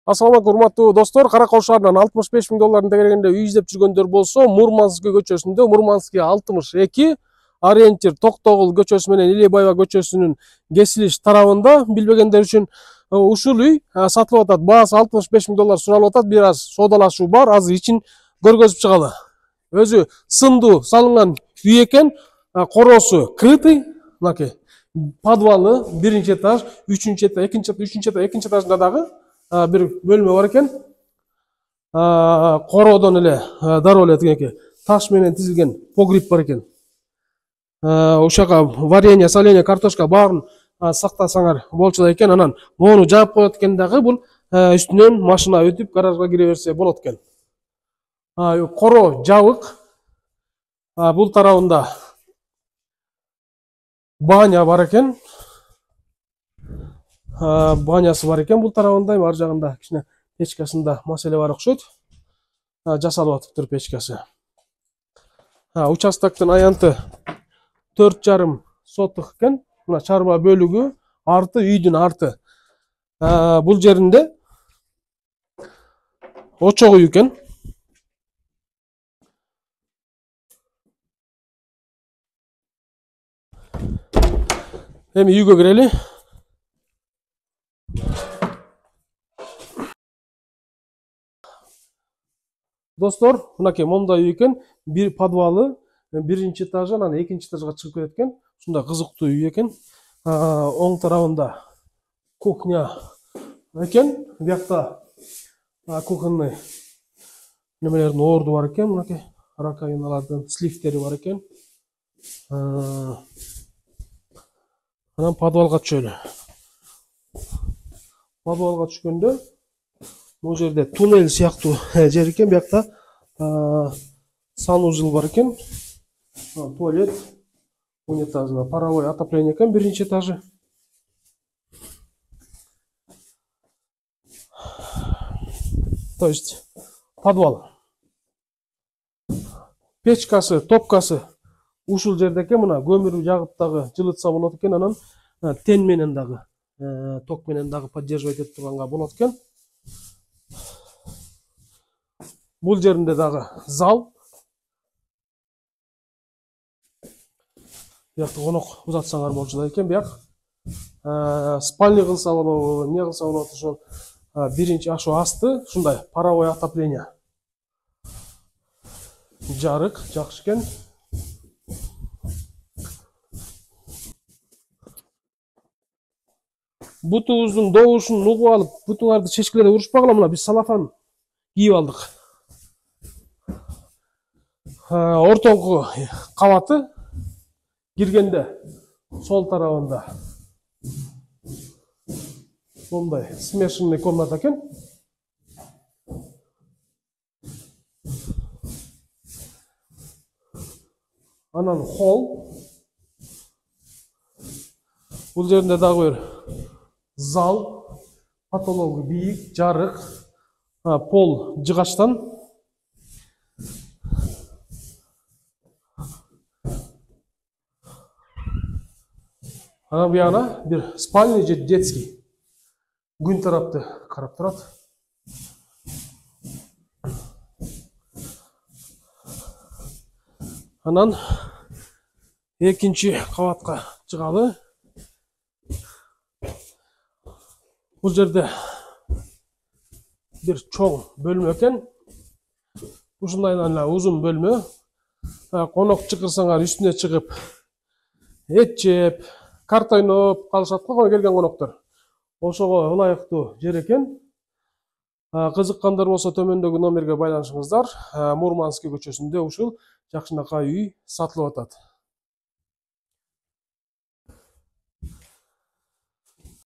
Assalamu алейкум, урматтуу достор. Каракол шаарынан 65 000 долларын тегерегенде үй издеп жүргөндөр болсо, Мурманский көчөсүндө Мурманский 62 ориентир Токтогул көчөсү менен Илебаева көчөсүнүн кесилиш тарабында билбегендер үчүн ушул үй сатылып атат. Баасы 65 000 доллар суралып атат. Бир аз соодалашуу бар. Азыр ичин көргөзүп чыгалы. Өзү сындуу салынган үй экен. Коросу крытый. Мынакей подвалы, биринчи этаж, экинчи этажында дагы bir bölme var eкен. Korodan ele darol etken taş menen tizilgen pogrip бар eкен. Ошака варенье, соленье, картошка барын сактасаңар болчу экен. Анан мону жаап коет экен дагы бул үстүнөн машина өтүп гаражга кире берсе болот экен. Коро жабык. Бул тарабында баня бар экен. Банясы бар экен бул тарабында, ар жагында кичине печкасында маселе бар окшойт. Жасалып атыптыр печкасы. Участоктун аянты 4,5 соток экен. Мына чарба бөлүгү арты үйдүн арты. Бул жеринде очог үй экен. Эми үйгө кирели. Достор, мынакей момдай үй экен. Bir подвалы, биринчи этажы, анан экинчи этажга чыгып кетет экен. Ушундай кызыктуу үй экен. Оң тарабында кухня экен. Биякта кухонный немелердин орду бар экен. Мынакей раковиналардын сливтери бар экен. Анан подвалга түшөлү. Подвалга түшкөндө бул жерде туннель сыяктуу жер экен. Биякта санузел бар экен. Туалет, унитазына паровой отопление экен, биринчи этажы. То есть подвал. Печкасы, топкасы ушул жерде экен. Мына көмүр жагып дагы жылытса болот экен. Анан тен менен дагы, ток менен дагы поддерживать этип турганга болот экен. Бул жеринде дагы зал. Биякта конок узатсаңар болчу экен. Бияк спальня кылса болобу, эмне кылса болот ошол биринчи ашу асты ушундай паровой отопление. Жарык жакшы экен. Бутубуздун добушун угуп алып, бутуңарды чечкиледе урушпагыла, мына биз салафан кийип алдык. Ортоңку кабаты киргенде сол тарабында мондай смешанный комната экен. Анан холл. Бул жеринде дагы бир зал, потологу бийик, жарык, пол жыгачтан. Анан бияна бир спальня же детский. Күн тарапты карап турат. Анан экинчи кабатка чыгалы. Бул жерде бир чоң бөлмө экен. Ушундай эле узун бөлмө. Конок чакырсаңар үстүнө чыгып эт жеп, карта ойноп калышат го келген коноктор. Ошого ылайыктуу жер экен. Кызыккандар болсо төмөндөгү номерге байланышыңыздар. Мурманский көчөсүндө ушул жакшынакай үй сатылып атат.